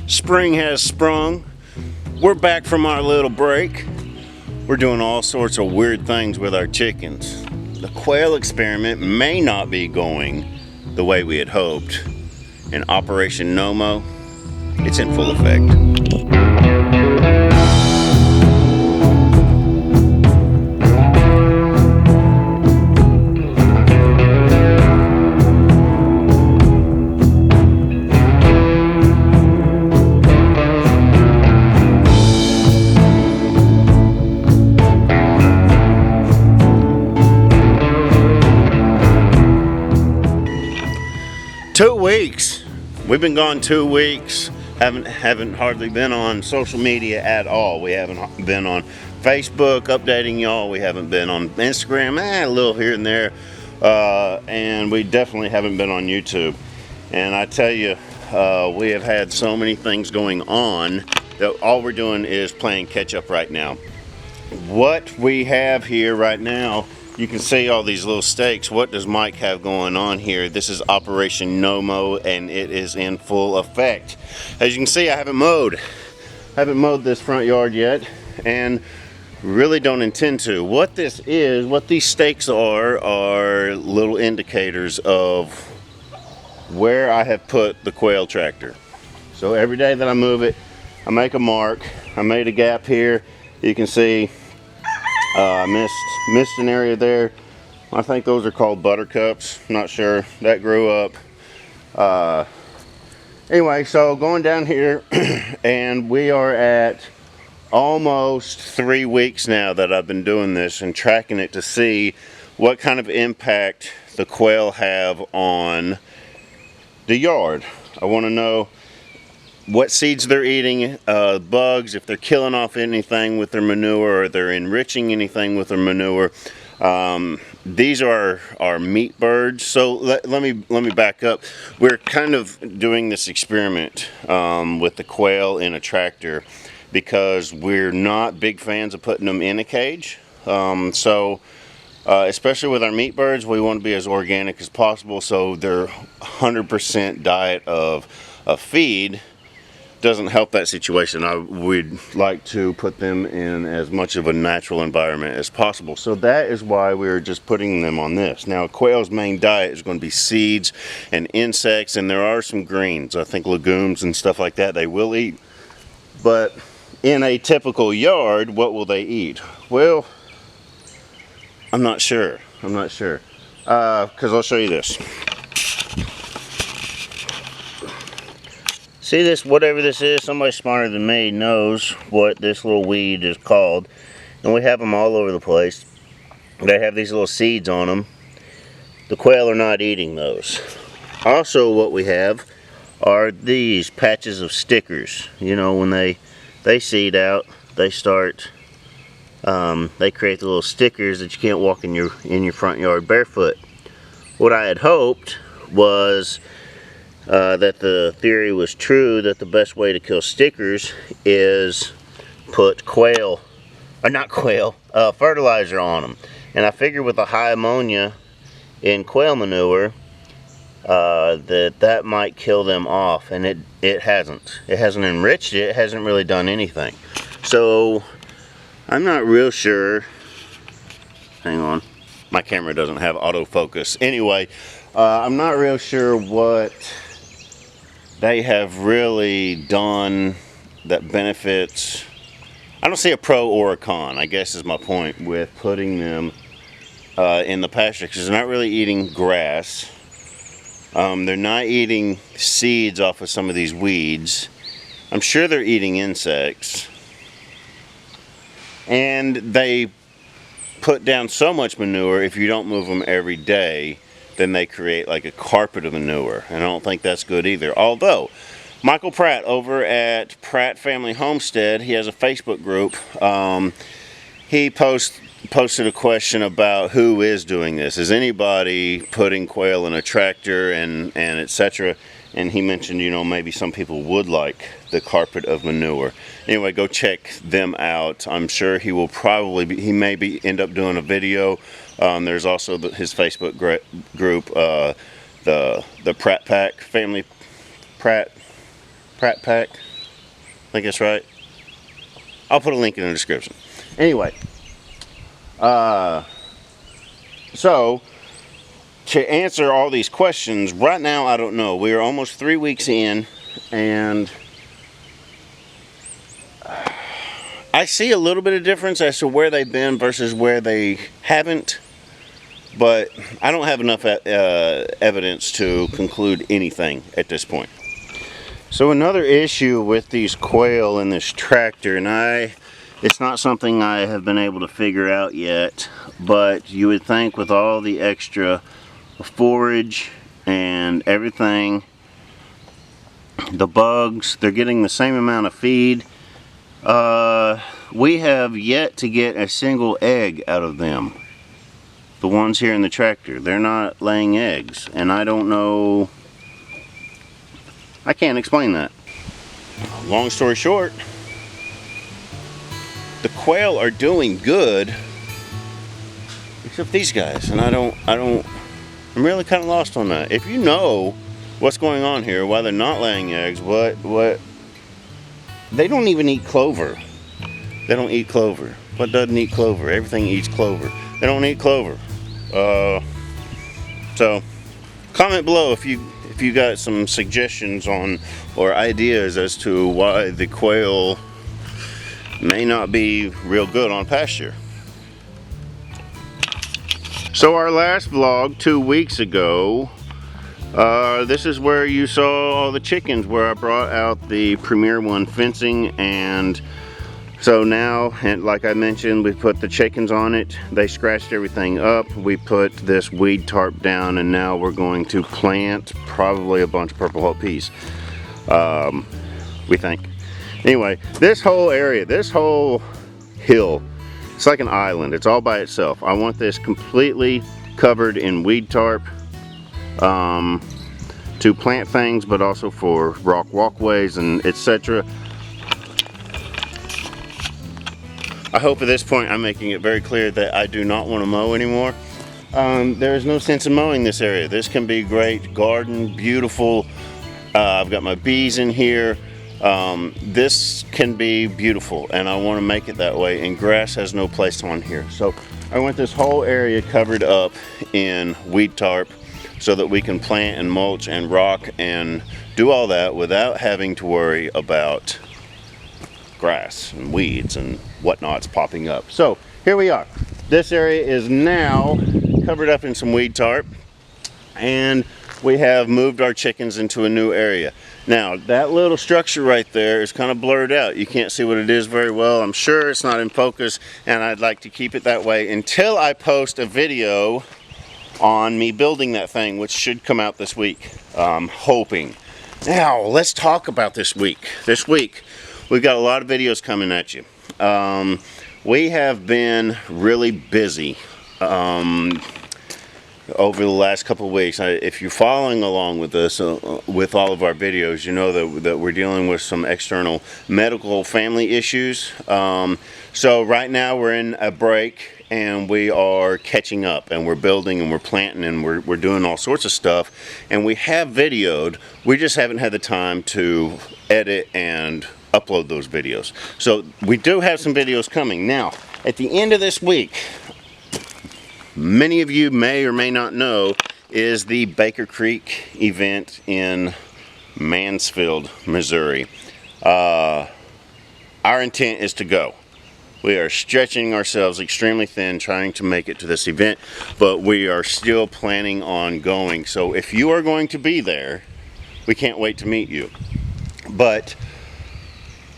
Spring has sprung. We're back from our little break. We're doing all sorts of weird things with our chickens. The quail experiment may not be going the way we had hoped. And Operation No-Mo, it's in full effect. 2 weeks. We've been gone 2 weeks. Haven't hardly been on social media at all. We haven't been on Facebook updating y'all. We haven't been on Instagram, a little here and there. And we definitely haven't been on YouTube. And I tell you, we have had so many things going on that all we're doing is playing catch up right now. What we have here right now, you can see all these little stakes. What does Mike have going on here? This is Operation No-Mo, and it is in full effect. As you can see, I haven't mowed this front yard yet, and really don't intend to. What these stakes are little indicators of where I have put the quail tractor. So every day that I move it, I make a mark. I made a gap here. You can see I missed an area there. I think those are called buttercups. I'm not sure. That grew up. Anyway, so going down here, and we are at almost 3 weeks now that I've been doing this and tracking it to see what kind of impact the quail have on the yard. I want to know what seeds they're eating, bugs, if they're killing off anything with their manure, or they're enriching anything with their manure. These are our meat birds. So let me back up. We're kind of doing this experiment with the quail in a tractor because we're not big fans of putting them in a cage. Especially with our meat birds, we want to be as organic as possible, so their 100% diet of feed doesn't help that situation. We'd like to put them in as much of a natural environment as possible. So that is why we're just putting them on this. Now, a quail's main diet is going to be seeds and insects, and there are some greens. I think legumes and stuff like that they will eat. But in a typical yard, what will they eat? Well, I'm not sure. Because I'll show you this. See this, whatever this is, somebody smarter than me knows what this little weed is called. And we have them all over the place. They have these little seeds on them. The quail are not eating those. Also, what we have are these patches of stickers. You know, when they seed out, they start, they create the little stickers that you can't walk in your front yard barefoot. What I had hoped was that the theory was true, that the best way to kill stickers is put fertilizer on them. And I figured with the high ammonia in quail manure, that might kill them off, and it hasn't. It hasn't enriched it. It hasn't really done anything. So I'm not real sure. Hang on, my camera doesn't have autofocus. Anyway, I'm not real sure what they have really done that benefits. I don't see a pro or a con, I guess is my point, with putting them in the pasture, because they're not really eating grass. They're not eating seeds off of some of these weeds. I'm sure they're eating insects. And they put down so much manure, if you don't move them every day, then they create like a carpet of manure, and I don't think that's good either. Although Michael Pratt over at Pratt Family Homestead, he has a Facebook group. He posted a question about who is doing this. Is anybody putting quail in a tractor and etc.? And he mentioned, you know, maybe some people would like the carpet of manure. Anyway, go check them out. I'm sure he will he may end up doing a video. There's also his Facebook group, the Pratt Pack Family Pratt Pratt Pack. I think that's right. I'll put a link in the description. Anyway, so to answer all these questions, right now I don't know. We are almost 3 weeks in, and I see a little bit of difference as to where they've been versus where they haven't, but I don't have enough evidence to conclude anything at this point. So another issue with these quail in this tractor, and it's not something I have been able to figure out yet, but you would think with all the extra forage and everything, the bugs, they're getting the same amount of feed. We have yet to get a single egg out of them. The ones here in the tractor, they're not laying eggs, and I don't know, I can't explain that. Long story short, the quail are doing good, except these guys, and I'm really kind of lost on that. If you know what's going on here, why they're not laying eggs, what, they don't even eat clover. They don't eat clover. What doesn't eat clover? Everything eats clover. They don't eat clover. So comment below if you got some suggestions on or ideas as to why the quail may not be real good on pasture. So our last vlog 2 weeks ago, this is where you saw all the chickens, where I brought out the Premier One fencing, and so now, and like I mentioned, we put the chickens on it. They scratched everything up. We put this weed tarp down, and now we're going to plant probably a bunch of purple hull peas, we think. Anyway, this whole area, this whole hill, it's like an island. It's all by itself. I want this completely covered in weed tarp to plant things, but also for rock walkways and etc. I hope at this point I'm making it very clear that I do not want to mow anymore. There is no sense in mowing this area. This can be great garden, beautiful. I've got my bees in here. This can be beautiful, and I want to make it that way, and grass has no place on here. So I want this whole area covered up in weed tarp so that we can plant and mulch and rock and do all that without having to worry about grass and weeds and whatnot's popping up. So here we are. This area is now covered up in some weed tarp, and we have moved our chickens into a new area. Now that little structure right there is kind of blurred out. You can't see what it is very well. I'm sure it's not in focus, and I'd like to keep it that way until I post a video on me building that thing, which should come out this week. Hoping. Now let's talk about this week. This week we've got a lot of videos coming at you. We have been really busy over the last couple of weeks. If you're following along with us with all of our videos, you know that we're dealing with some external medical family issues. So right now we're in a break, and we are catching up, and we're building, and we're planting, and we're doing all sorts of stuff, and we have videoed. We just haven't had the time to edit and upload those videos. So we do have some videos coming. Now at the end of this week, many of you may or may not know, is the Baker Creek event in Mansfield, Missouri. Our intent is to go. We are stretching ourselves extremely thin trying to make it to this event, but we are still planning on going. So if you are going to be there, we can't wait to meet you. But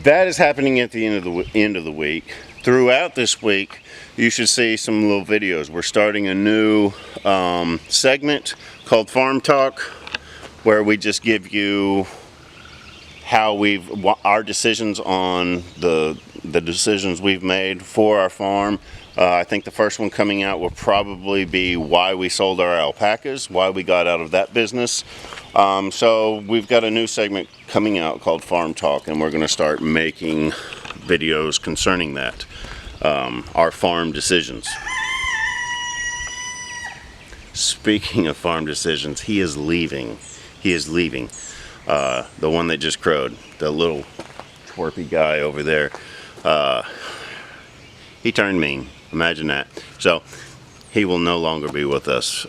that is happening at the end of the week. Throughout this week, you should see some little videos. We're starting a new segment called Farm Talk, where we just give you how our decisions on the decisions we've made for our farm. I think the first one coming out will probably be why we sold our alpacas, why we got out of that business. So we've got a new segment coming out called Farm Talk, and we're going to start making videos concerning that, our farm decisions. Speaking of farm decisions, he is leaving. He is leaving. The one that just crowed. the little twerpy guy over there, he turned mean. Imagine that. So he will no longer be with us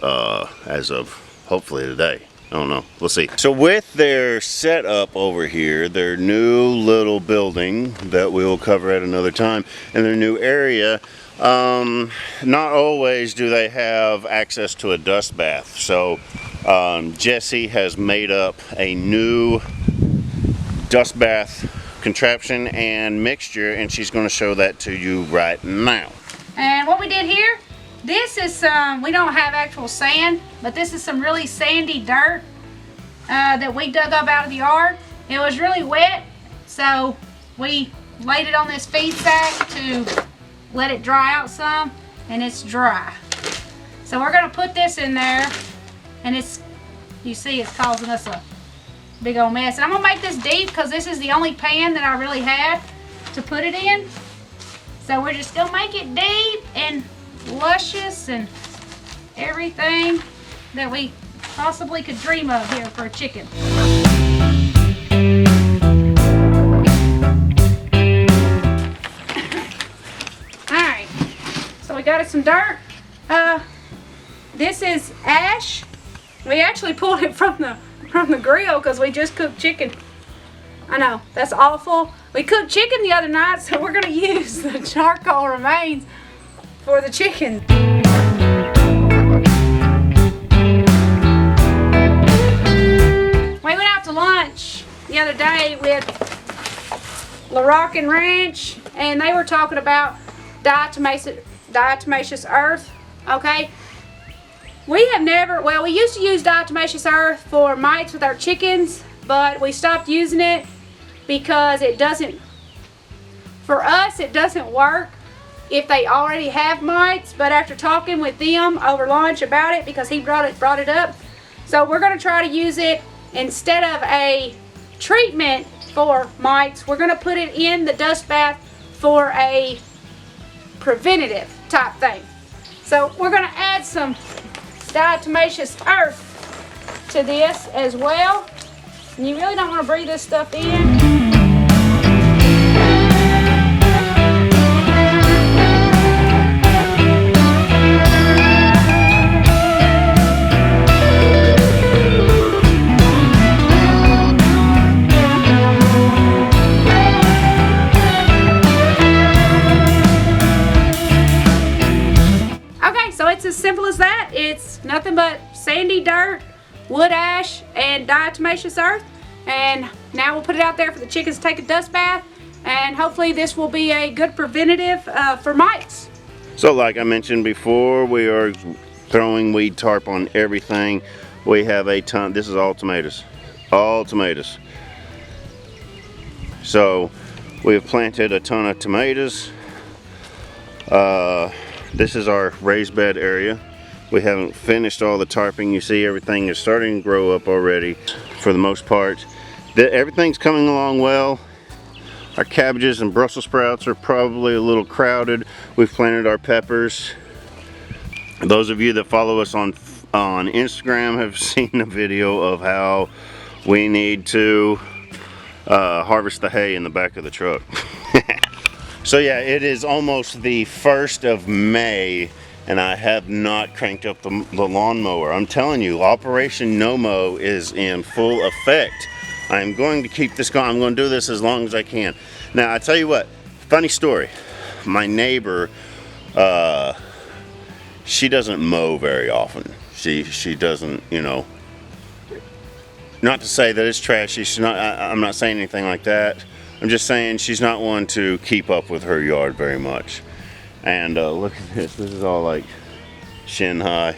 as of hopefully today. I don't know. We'll see. So with their setup over here, their new little building that we'll cover at another time, and their new area, not always do they have access to a dust bath. So Jessie has made up a new dust bath contraption and mixture, and she's going to show that to you right now. And what we did here, this is we don't have actual sand, but this is some really sandy dirt that we dug up out of the yard. It was really wet, so we laid it on this feed sack to let it dry out some, and it's dry. So we're gonna put this in there, and it's, you see it's causing us a big old mess. And I'm gonna make this deep because this is the only pan that I really had to put it in. So we're just gonna make it deep and luscious and everything that we possibly could dream of here for a chicken. Alright, so we got us some dirt. This is ash. We actually pulled it from the grill because we just cooked chicken. I know, that's awful. We cooked chicken the other night, so we're gonna use the charcoal remains for the chicken. We went out to lunch the other day with larocque'n Ranch, and they were talking about diatomaceous earth. Okay, we have never, well, we used to use diatomaceous earth for mites with our chickens, but we stopped using it because it doesn't, for us, it doesn't work if they already have mites. But after talking with them over lunch about it, because he brought it up, so we're going to try to use it instead of a treatment for mites. We're going to put it in the dust bath for a preventative type thing. So we're going to add some diatomaceous earth to this as well. And you really don't want to breathe this stuff in. It's as simple as that. It's nothing but sandy dirt, wood ash, and diatomaceous earth. And now we'll put it out there for the chickens to take a dust bath, and hopefully this will be a good preventative for mites. So like I mentioned before, we are throwing weed tarp on everything. We have a ton. This is all tomatoes. All tomatoes. So we have planted a ton of tomatoes. This is our raised bed area. We haven't finished all the tarping. You see everything is starting to grow up already for the most part. Everything's coming along well. Our cabbages and Brussels sprouts are probably a little crowded. We've planted our peppers. Those of you that follow us on Instagram have seen a video of how we need to harvest the hay in the back of the truck. So yeah, it is almost the 1st of May, and I have not cranked up the lawnmower. I'm telling you, Operation No Mow is in full effect. I'm going to keep this going. I'm going to do this as long as I can. Now, I tell you what, funny story. My neighbor, she doesn't mow very often. She doesn't, you know, not to say that it's trashy. I'm not saying anything like that. I'm just saying she's not one to keep up with her yard very much. And look at this. This is all like shin high.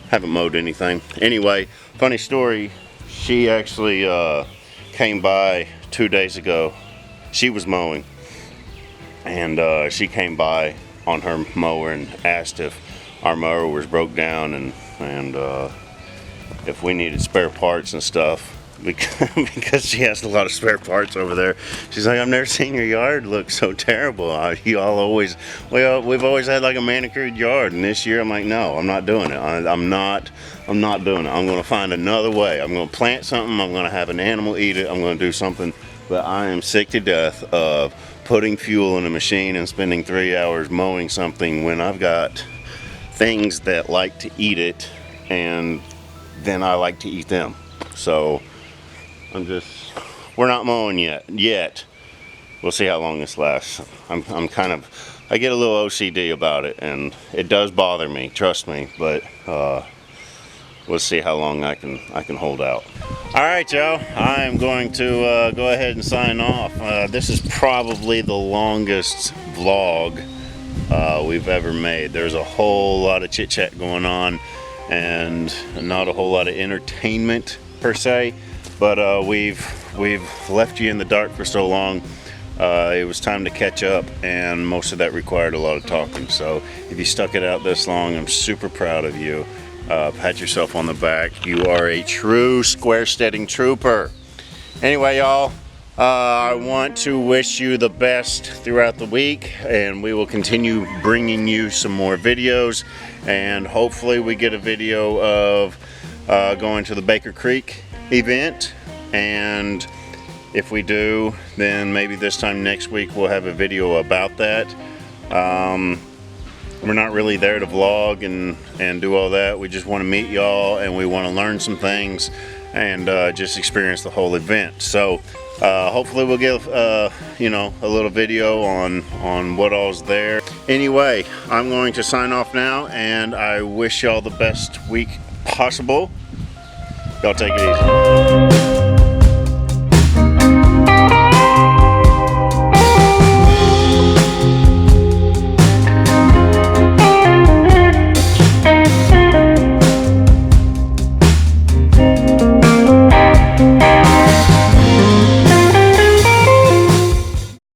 Haven't mowed anything. Anyway, funny story. She actually came by 2 days ago. She was mowing. And she came by on her mower and asked if our mower was broke down and if we needed spare parts and stuff. because she has a lot of spare parts over there. She's like, I've never seen your yard look so terrible. We've always had like a manicured yard, and this year I'm like, no, I'm not doing it. I'm not doing it. I'm going to find another way. I'm going to plant something. I'm going to have an animal eat it. I'm going to do something. But I am sick to death of putting fuel in a machine and spending 3 hours mowing something when I've got things that like to eat it, and then I like to eat them. So we're not mowing yet. We'll see how long this lasts. I get a little OCD about it, and it does bother me, trust me, but we'll see how long I can hold out. All right, y'all, I'm going to go ahead and sign off. This is probably the longest vlog we've ever made. There's a whole lot of chit chat going on and not a whole lot of entertainment per se, but we've left you in the dark for so long. It was time to catch up, and most of that required a lot of talking. So if you stuck it out this long, I'm super proud of you. Pat yourself on the back. You are a true square-steading trooper. Anyway, y'all, I want to wish you the best throughout the week, and we will continue bringing you some more videos, and hopefully we get a video of going to the Baker Creek event, and if we do, then maybe this time next week we'll have a video about that. We're not really there to vlog and do all that. We just want to meet y'all, and we want to learn some things and just experience the whole event. So hopefully we'll give a little video on what all's there. Anyway, I'm going to sign off now, and I wish y'all the best week possible. Y'all take it easy.